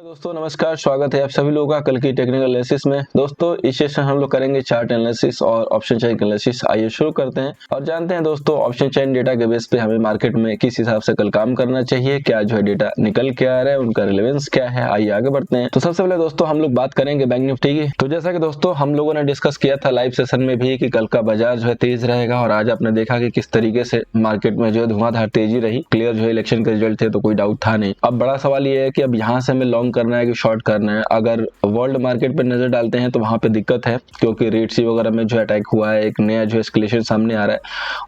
Hello दोस्तों, नमस्कार। स्वागत है आप सभी लोगों का कल की टेक्निकल एनालिसिस में। दोस्तों, इस सेशन हम लोग करेंगे चार्ट एनालिसिस और ऑप्शन चेन एनालिसिस। आइए शुरू करते हैं और जानते हैं दोस्तों ऑप्शन चेन डेटा के बेस पे हमें मार्केट में किस हिसाब से कल काम करना चाहिए, क्या जो है डेटा निकल के आ रहा है, उनका रिलेवेंस क्या है। आइए आगे बढ़ते हैं। तो सबसे पहले दोस्तों हम लोग बात करेंगे बैंक निफ्टी की। तो जैसा कि दोस्तों हम लोगों ने डिस्कस किया था लाइव सेशन में भी कि कल का बाजार जो है तेज रहेगा, और आज आपने देखा कि किस तरीके से मार्केट में जो है धुआंधार तेजी रही। क्लियर जो है इलेक्शन के रिजल्ट थे तो कोई डाउट था नहीं। अब बड़ा सवाल ये है कि अब यहाँ से हमें लॉन्ग करना है कि शॉर्ट करना है। अगर वर्ल्ड मार्केट पर नजर डालते हैं तो वहां पे दिक्कत है, क्योंकि रेट सी वगैरह में जो अटैक हुआ है, एक नया जो एस्केलेशन सामने आ रहा है।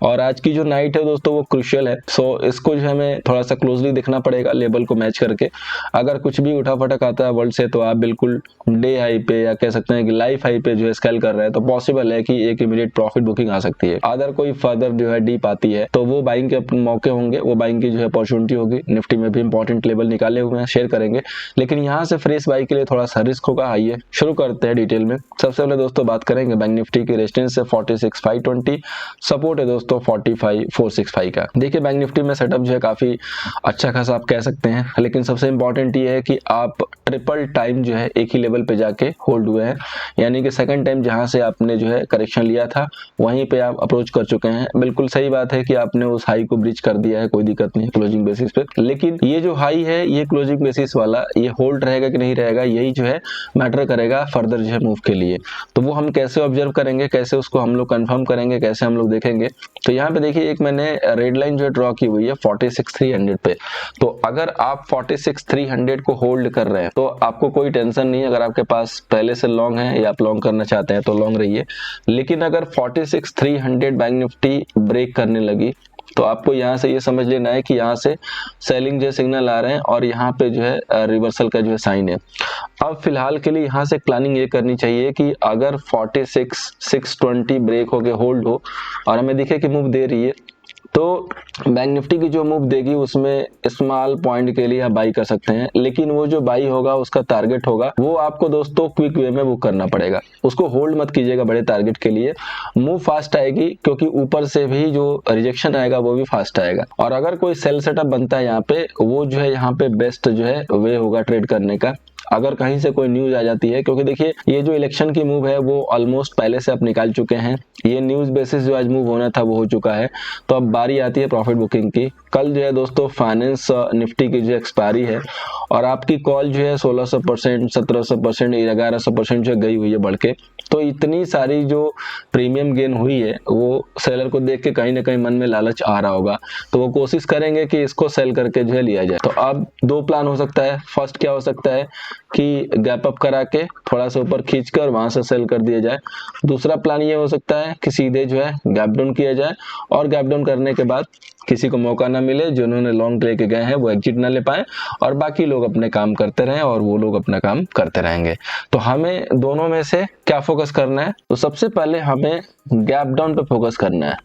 और आज की जो नाइट है दोस्तों वो क्रूशियल है। सो इसको जो हमें थोड़ा सा क्लोजली देखना पड़ेगा, लेवल को मैच करके। अगर कुछ भी उठा फटक आता है वर्ल्ड से तो आप बिल्कुल डे हाई पे या कह सकते हैं कि लाइफ हाई पे जो है स्केल कर रहे हैं तो पॉसिबल है कि एक इमीडिएट प्रॉफिट बुकिंग आ सकती है। अगर कोई फर्दर जो है डीप आती है तो वो बाइंग के मौके होंगे, वो बाइंग की जो है अपॉर्चुनिटी होगी। निफ्टी में भी इंपॉर्टेंट लेवल निकाले हुए हैं, शेयर करेंगे, लेकिन यहाँ से फ्रेश बाई के लिए थोड़ा सा रिस्क होगा। आइए शुरू करते हैं डिटेल में। सबसे पहले दोस्तों बात करेंगे बैंक निफ्टी की रेजिस्टेंस है 46,520, सपोर्ट है दोस्तों 45,465 का। देखिए बैंक निफ्टी में सेटअप जो है काफी अच्छा खासा आप कह सकते हैं, लेकिन सबसे इंपॉर्टेंट ये है कि आप ट्रिपल टाइम जो है एक ही लेवल पे जाके होल्ड हुए हैं, यानी कि सेकंड टाइम जहां से आपने जो है करेक्शन लिया था वहीं पे आप अप्रोच कर चुके हैं। बिल्कुल सही बात है कि आपने उस हाई को ब्रीच कर दिया है, कोई दिक्कत नहीं है क्लोजिंग बेसिस पे। लेकिन ये जो हाई है ये क्लोजिंग बेसिस वाला ये होल्ड रहेगा कि नहीं रहेगा, यही जो है मैटर करेगा फर्दर जो है मूव के लिए। तो वो हम कैसे ऑब्जर्व करेंगे, कैसे उसको हम लोग कंफर्म करेंगे, कैसे हम लोग देखेंगे। तो यहाँ पे देखिए एक मैंने रेड लाइन जो है ड्रॉ की हुई है 46,300 पे। तो अगर आप 46,300 को होल्ड कर रहे हैं तो आपको कोई टेंशन नहीं है। अगर आपके पास पहले से लॉन्ग है या आप लॉन्ग करना चाहते हैं तो लॉन्ग रहिए। लेकिन अगर 46,300 बैंक निफ्टी ब्रेक करने लगी तो आपको यहाँ से ये समझ लेना है कि यहाँ से सेलिंग जो सिग्नल आ रहे हैं और यहाँ पे जो है रिवर्सल का जो है साइन है। अब फिलहाल के लिए यहाँ से प्लानिंग ये करनी चाहिए कि अगर 46,620 ब्रेक होके होल्ड हो और हमें दिखे कि मूव दे रही है तो बैंक निफ्टी की जो मूव देगी उसमें स्मॉल पॉइंट के लिए आप बाई कर सकते हैं। लेकिन वो जो बाई होगा उसका टारगेट होगा वो आपको दोस्तों क्विक वे में बुक करना पड़ेगा। उसको होल्ड मत कीजिएगा बड़े टारगेट के लिए। मूव फास्ट आएगी क्योंकि ऊपर से भी जो रिजेक्शन आएगा वो भी फास्ट आएगा। और अगर कोई सेल सेटअप बनता है यहाँ पे, वो जो है यहाँ पे बेस्ट जो है वे होगा ट्रेड करने का। अगर कहीं से कोई न्यूज आ जाती है, क्योंकि देखिए ये जो इलेक्शन की मूव है वो ऑलमोस्ट पहले से आप निकाल चुके हैं। ये न्यूज बेसिस जो आज मूव होना था वो हो चुका है। तो अब बारी आती है प्रॉफिट बुकिंग की। कल जो है दोस्तों फाइनेंस निफ्टी की जो एक्सपायरी है और आपकी कॉल जो है 1600%, 1700%, 1100% जो गई हुई है बढ़ के। तो इतनी सारी जो प्रीमियम गेन हुई है वो सेलर को देख के कहीं ना कहीं मन में लालच आ रहा होगा, तो वो कोशिश करेंगे कि इसको सेल करके जो है लिया जाए। तो अब दो प्लान हो सकता है। फर्स्ट क्या हो सकता है कि गैप अप करा के थोड़ा सा ऊपर खींचकर वहां से सेल कर दिया जाए। दूसरा प्लान ये हो सकता है कि सीधे जो है गैप डाउन किया जाए और गैप डाउन करने के बाद किसी को मौका ना मिले, जिन्होंने लॉन्ग लेके गए हैं वो एग्जिट ना ले पाए और बाकी लोग अपने काम करते रहें और वो लोग अपना काम करते रहेंगे। तो हमें दोनों में से क्या फोकस करना है? तो सबसे पहले हमें गैप डाउन पे फोकस करना है।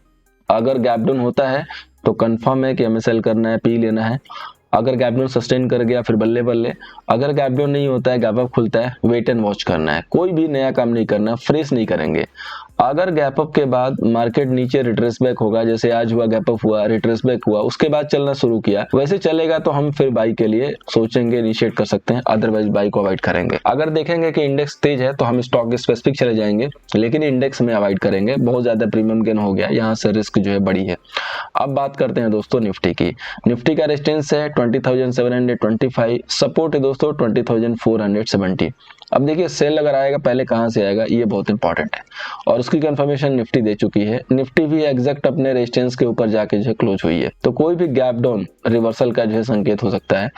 अगर गैप डाउन होता है तो कंफर्म है कि हमें सेल करना है, पी लेना है। अगर गैप डाउन सस्टेन कर गया फिर बल्ले बल्ले। अगर गैप डाउन नहीं होता है, गैप अप खुलता है, वेट एंड वॉच करना है। कोई भी नया काम नहीं करना, फ्रेश नहीं करेंगे। अगर गैप अप के बाद मार्केट नीचे रिट्रेस बैक होगा, जैसे आज हुआ, गैप अप हुआ, रिट्रेस बैक हुआ, उसके बाद चलना शुरू किया, वैसे चलेगा तो हम फिर बाई के लिए सोचेंगे, इनिशिएट कर सकते हैं। अदरवाइज बाई को अवॉइड करेंगे। अगर देखेंगे कि इंडेक्स तेज है तो हम स्टॉक स्पेसिफिक चले जाएंगे, लेकिन इंडेक्स में अवॉइड करेंगे। बहुत ज्यादा प्रीमियम गेन हो गया, यहाँ से रिस्क जो है बड़ी है। अब बात करते हैं दोस्तों निफ्टी की। निफ्टी का रेजिस्टेंस है 20,725, सपोर्ट है दोस्तों 20,470। अब देखिए सेल अगर आएगा पहले कहां से आएगा ये बहुत इंपॉर्टेंट है, और उसकी कंफर्मेशन निफ्टी दे चुकी है। निफ्टी भी एग्जैक्ट अपने रेजिस्टेंस के ऊपर जाके जो है क्लोज हुई है। तो कोई भी गैप डाउन रिवर्सल का जो है संकेत हो सकता है।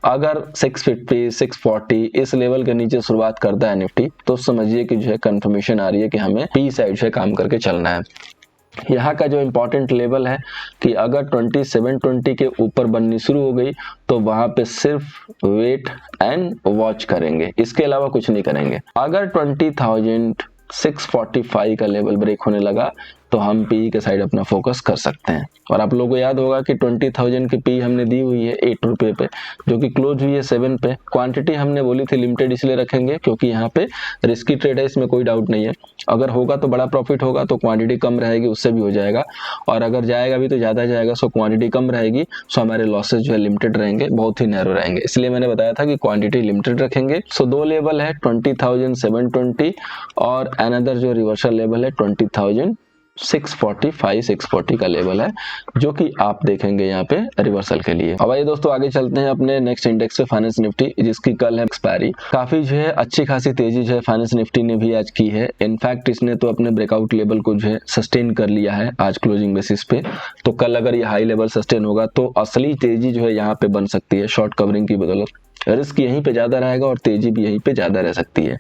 अगर 650, 640 इस लेवल के नीचे शुरुआत करता है निफ्टी तो समझिए कि जो है कंफर्मेशन आ रही है कि हमें पी साइड से काम करके चलना है। यहाँ का जो इम्पोर्टेंट लेवल है कि अगर 2720 के ऊपर बननी शुरू हो गई तो वहां पे सिर्फ वेट एंड वॉच करेंगे, इसके अलावा कुछ नहीं करेंगे। अगर 20,645 का लेवल ब्रेक होने लगा तो हम पी के साइड अपना फोकस कर सकते हैं। और आप लोगों को याद होगा कि 20,000 की पी हमने दी हुई है 8 रुपये पे, जो कि क्लोज हुई है 7 पे। क्वांटिटी हमने बोली थी लिमिटेड इसलिए रखेंगे क्योंकि यहाँ पे रिस्की ट्रेड है, इसमें कोई डाउट नहीं है। अगर होगा तो बड़ा प्रॉफिट होगा, तो क्वांटिटी कम रहेगी उससे भी हो जाएगा, और अगर जाएगा भी तो ज़्यादा जाएगा, सो क्वांटिटी कम रहेगी, सो हमारे लॉसेज जो है लिमिटेड रहेंगे, बहुत ही नैरो रहेंगे। इसलिए मैंने बताया था कि क्वांटिटी लिमिटेड रखेंगे। सो दो लेवल है 20,720 और अनदर जो रिवर्सल लेवल है 20,645 640 का लेवल है, जो कि आप देखेंगे यहाँ पे रिवर्सल के लिए। अब आइए दोस्तों आगे चलते हैं अपने नेक्स्ट इंडेक्स से, फाइनेंस निफ्टी, जिसकी कल है एक्सपायरी। काफी जो है अच्छी खासी तेजी जो है फाइनेंस निफ्टी ने भी आज की है। इनफैक्ट इसने तो अपने ब्रेकआउट लेवल को जो है सस्टेन कर लिया है आज क्लोजिंग बेसिस पे। तो कल अगर ये हाई लेवल सस्टेन होगा तो असली तेजी जो है यहाँ पे बन सकती है शॉर्ट कवरिंग की बदौलत। रिस्क यहीं पे ज्यादा रहेगा और तेजी भी यहीं पे ज्यादा रह सकती है।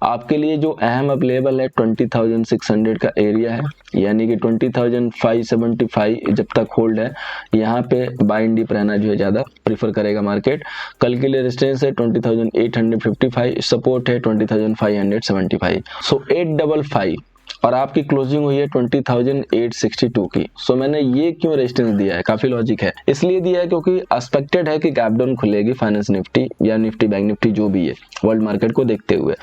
आपके लिए जो अहम अब लेवल है 20,600 का एरिया है, यानी कि 20,575 जब तक होल्ड है, यहाँ पे बाइंग डीप रहना जो है ज्यादा प्रीफर करेगा मार्केट। कल के लिए रेजिस्टेंस है 20,855, सपोर्ट है 20,575। सो 855 और आपकी क्लोजिंग हुई है 20,862 की। सो मैंने ये क्यों रेजिस्टेंस दिया है, काफी लॉजिक है। इसलिए दिया है क्योंकि एक्सपेक्टेड है कि गैप डाउन खुलेगी फाइनेंस निफ्टी या निफ्टी बैंक निफ्टी जो भी है वर्ल्ड मार्केट को देखते हुए।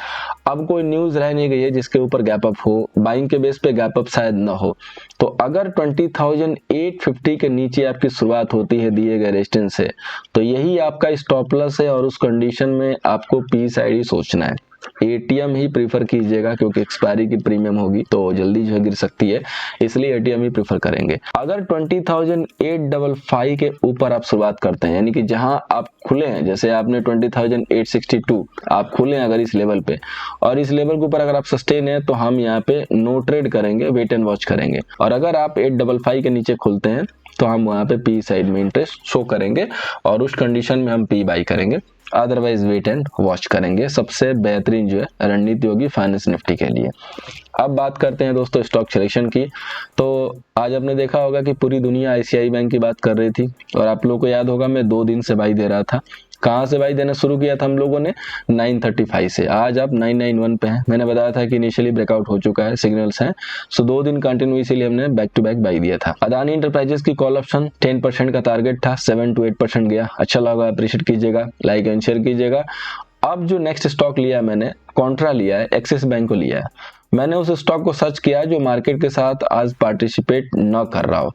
अब कोई न्यूज रह नहीं गई है जिसके ऊपर गैप अप हो, बाइंग के बेस पे गैप अप शायद ना हो। तो अगर 20,850 के नीचे आपकी शुरुआत होती है दिए गए रेजिस्टेंस से, तो यही आपका स्टॉप लॉस है और उस कंडीशन में आपको पी साइड ही सोचना है। एटीएम ही प्रीफर कीजिएगा क्योंकि एक्सपायरी की प्रीमियम होगी तो जल्दी जो है गिर सकती है, इसलिए एटीएम ही प्रीफर करेंगे। अगर 20,855 के ऊपर आप शुरुआत करते हैं, यानी कि जहां आप खुले हैं, जैसे आपने 20,862 आप खुले हैं अगर इस लेवल पे, और इस लेवल के ऊपर अगर आप सस्टेन है, तो हम यहाँ पे नो ट्रेड करेंगे, वेट एंड वॉच करेंगे। और अगर आप 855 के नीचे खुलते हैं तो हम वहां पे पी साइड में इंटरेस्ट शो करेंगे और उस कंडीशन में हम पी बाई करेंगे, अदरवाइज वेट एंड वॉच करेंगे। सबसे बेहतरीन जो है रणनीति होगी फाइनेंस निफ्टी के लिए। अब बात करते हैं दोस्तों स्टॉक सिलेक्शन की। तो आज आपने देखा होगा कि पूरी दुनिया आईसीआई बैंक की बात कर रही थी, और आप लोगों को याद होगा मैं 2 दिन से बाई दे रहा था। कहाँ से बाई देना शुरू किया था हम लोगों ने, 935 से। आज आप 991 पे हैं। मैंने बताया था कि इनिशियली ब्रेकआउट हो चुका है, सिग्नल्स हैं। सो 2 दिन कंटिन्यू, इसीलिए हमने बैक टू बैक बाई दिया था। अदानी इंटरप्राइजेस की कॉल ऑप्शन 10% का टारगेट था, 7 to 8% गया। अच्छा लगा, अप्रिशिएट कीजिएगा, लाइक एंड शेयर कीजिएगा। अब जो नेक्स्ट स्टॉक लिया मैंने, कॉन्ट्रा लिया है, एक्सिस बैंक को लिया है। मैंने उस स्टॉक को सर्च किया जो मार्केट के साथ आज पार्टिसिपेट न कर रहा हो,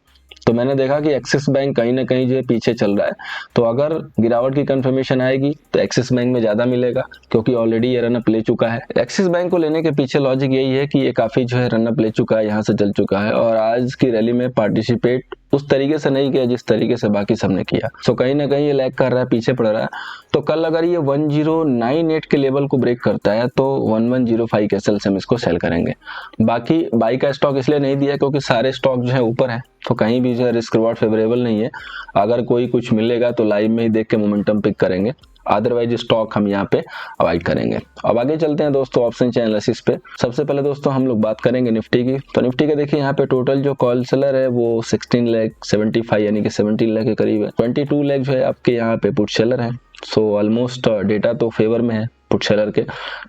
तो मैंने देखा कि एक्सिस बैंक कहीं ना कहीं जो है पीछे चल रहा है। तो अगर गिरावट की कंफर्मेशन आएगी तो एक्सिस बैंक में ज्यादा मिलेगा, क्योंकि ऑलरेडी ये रनअप ले चुका है। एक्सिस बैंक को लेने के पीछे लॉजिक यही है कि ये काफी जो है रनअप ले चुका है, यहाँ से चल चुका है, और आज की रैली में पार्टिसिपेट उस तरीके से नहीं किया जिस तरीके से बाकी सबने किया। सो कहीं ना कहीं ये लैग कर रहा है, पीछे पड़ रहा है। तो कल अगर ये 1098 के लेवल को ब्रेक करता है तो 1105 के एसएल से हम इसको सेल करेंगे। बाकी बाई का स्टॉक इसलिए नहीं दिया क्योंकि सारे स्टॉक जो है ऊपर है, तो कहीं भी जो है रिस्क रिवॉर्ड फेवरेबल नहीं है। अगर कोई कुछ मिलेगा तो लाइव में ही देख के मोमेंटम पिक करेंगे, अदरवाइज स्टॉक हम यहाँ पे अवॉइड करेंगे। अब आगे चलते हैं दोस्तों ऑप्शन चेन एनालिसिस पे। सबसे पहले दोस्तों हम लोग बात करेंगे निफ्टी की। तो निफ्टी का देखिए यहाँ पे टोटल जो कॉल सेलर है वो 16,75,000 यानी कि 17 लाख के करीब है। 22 लाख जो है आपके यहाँ पे पुट सेलर है। सो ऑलमोस्ट डेटा तो फेवर में है पुट सेलर के,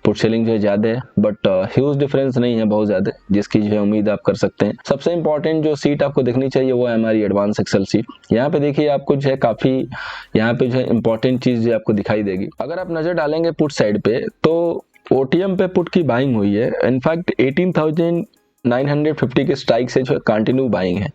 पुट सेलिंग जो है ज्यादा है, बट ह्यूज डिफरेंस नहीं है बहुत ज्यादा, जिसकी जो है उम्मीद आप कर सकते हैं। सबसे इंपॉर्टेंट जो सीट आपको देखनी चाहिए वो है हमारी एडवांस एक्सेल सीट। यहाँ पे देखिए आपको जो है काफी यहाँ पे जो है इंपॉर्टेंट चीज जो आपको दिखाई देगी। अगर आप नजर डालेंगे पुट साइड पे तो ओटीएम पे पुट की बाइंग हुई है। इनफैक्ट 18,950 के स्ट्राइक से जो है कंटिन्यू बाइंग है,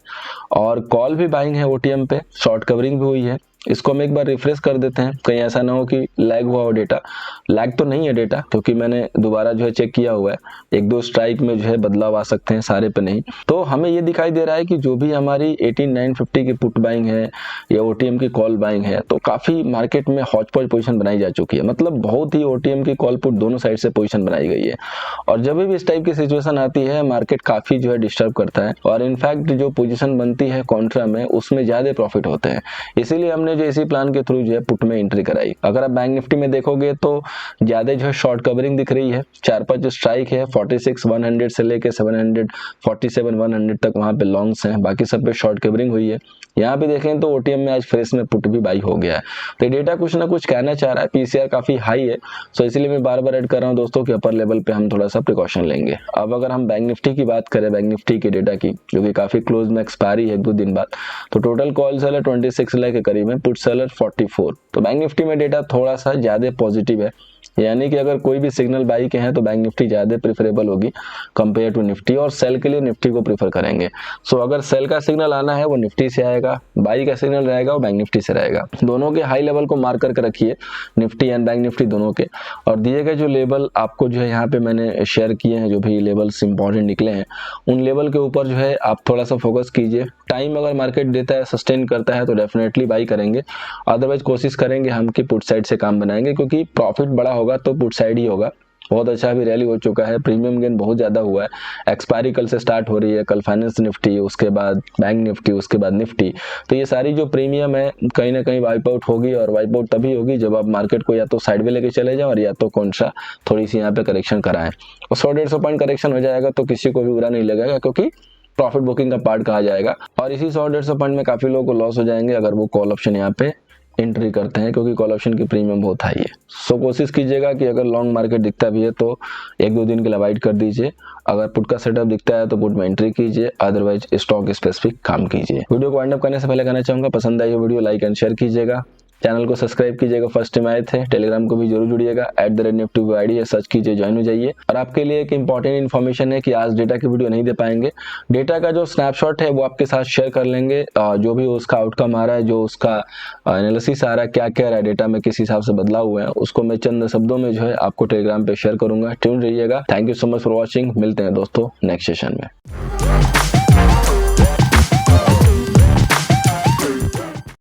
और कॉल भी बाइंग है ओटीएम पे, शॉर्ट कवरिंग भी हुई है। इसको हम एक बार रिफ्रेश कर देते हैं, कहीं ऐसा ना हो कि लैग हुआ हो डेटा। लैग तो नहीं है डेटा, क्योंकि मैंने दोबारा जो है चेक किया हुआ है। 1-2 स्ट्राइक में जो है बदलाव आ सकते हैं, सारे पे नहीं। तो हमें ये दिखाई दे रहा है कि जो भी हमारी 18,950 की पुट बाइंग है या ओटीएम की कॉल बाइंग है, तो काफी मार्केट में हॉच पॉच पोजिशन बनाई जा चुकी है। मतलब बहुत ही ओटीएम की कॉल पुट दोनों साइड से पोजिशन बनाई गई है, और जब भी इस टाइप की सिचुएशन आती है मार्केट काफी जो है डिस्टर्ब करता है, और इनफैक्ट जो पोजिशन बनती है कॉन्ट्रा में उसमें ज्यादा प्रॉफिट होते हैं। इसीलिए हमने जो इसी प्लान के थ्रू जो है पुट में एंट्री कराई। अगर आप बैंक निफ्टी में देखोगे तो ज्यादा जो है शॉर्ट कवरिंग दिख रही है, 4-5 जो स्ट्राइक है 46-100 से लेके 747-100 तक वहां पे लॉन्ग्स हैं, बाकी सब पे शॉर्ट कवरिंग हुई है। यहाँ पे देखें तो ओटीएम में आज फ्रेश में पुट भी बाई हो गया है। तो डेटा कुछ ना कुछ कहना चाह रहा है, पीसीआर काफी हाई है, सो इसलिए मैं बार बार ऐड कर रहा हूँ दोस्तों कि अपर लेवल पे हम थोड़ा सा प्रिकॉशन लेंगे। अब अगर हम बैंक निफ्टी की बात करें, बैंक निफ्टी के डेटा की जो कि काफी क्लोज में एक्सपायरी है 1-2 दिन बाद, तो टोटल कॉल सेलर 26 लाख के करीब है, पुट सेलर 44। तो बैंक निफ्टी में डेटा थोड़ा सा ज्यादा पॉजिटिव है, यानी कि अगर कोई भी सिग्नल बाई के हैं तो बैंक निफ्टी ज्यादा प्रेफरेबल होगी कंपेयर टू निफ्टी, और सेल के लिए निफ्टी को प्रेफर करेंगे। सो अगर सेल का सिग्नल आना है वो निफ्टी से आएगा, बाई का सिग्नल रहेगा वो बैंक निफ्टी से रहेगा। दोनों के हाई लेवल को मार्क करके रखिए, निफ्टी एंड बैंक निफ्टी दोनों के, और दिए गए जो लेवल आपको जो है यहाँ पे मैंने शेयर किए हैं, जो भी लेवल्स इंपॉर्टेंट निकले हैं, उन लेवल के ऊपर जो है आप थोड़ा सा फोकस कीजिए। टाइम अगर मार्केट देता है, सस्टेन करता है तो डेफिनेटली बाई करेंगे, अदरवाइज कोशिश करेंगे हम कि पुट साइड से काम बनाएंगे, क्योंकि प्रॉफिट बड़ा होगा तो पुट साइड ही होगा। बहुत अच्छा भी रैली हो चुका है, प्रीमियम गेन बहुत ज्यादा हुआ है, एक्सपायरी कल से स्टार्ट हो रही है, कल फाइनेंस निफ्टी, उसके बाद बैंक निफ्टी, उसके बाद निफ्टी। तो ये सारी जो प्रीमियम है कहीं ना कहीं वाइप आउट होगी, और वाइप आउट तभी होगी जब आप मार्केट को या तो साइड में लेके चले जाओ और या तो कौन सा थोड़ी सी यहाँ पे करेक्शन कराएं। और 100-150 पॉइंट करेक्शन हो जाएगा तो किसी को भी बुरा नहीं लगेगा, क्योंकि प्रॉफिट बुकिंग का पार्ट कहा जाएगा, और इसी 100-150 पॉइंट में काफी लोगों को लॉस हो जाएंगे अगर वो कॉल ऑप्शन यहाँ पे एंट्री करते हैं, क्योंकि कॉल ऑप्शन की प्रीमियम बहुत हाई है। सो कोशिश कीजिएगा कि अगर लॉन्ग मार्केट दिखता भी है तो 1-2 दिन के लिए अवॉइड कर दीजिए, अगर पुट का सेटअप दिखता है तो पुट में एंट्री कीजिए, अदरवाइज स्टॉक स्पेसिफिक काम कीजिए। वीडियो को वाइंड अप करने से पहले कहना चाहूंगा, पसंद आई हो वीडियो लाइक एंड शेयर कीजिएगा, चैनल को सब्सक्राइब कीजिएगा, फर्स्ट टाइम आए थे, टेलीग्राम को भी जरूर जुड़िएगा, @निफ्टी आईडी है, सर्च कीजिए, ज्वाइन हो जाइए। और आपके लिए एक इंपॉर्टेंट इन्फॉर्मेशन है कि आज डेटा की वीडियो नहीं दे पाएंगे, डेटा का जो स्नैपशॉट है वो आपके साथ शेयर कर लेंगे, जो भी उसका आउटकम आ रहा है, जो उसका एनालिसिस आ रहा है, क्या कह रहा है डेटा में, किस हिसाब से बदलाव हुए हैं, उसको मैं चंद शब्दों में जो है आपको टेलीग्राम पे शेयर करूंगा। ट्यून रहिएगा। Thank you so much for watching, मिलते हैं दोस्तों नेक्स्ट सेशन में।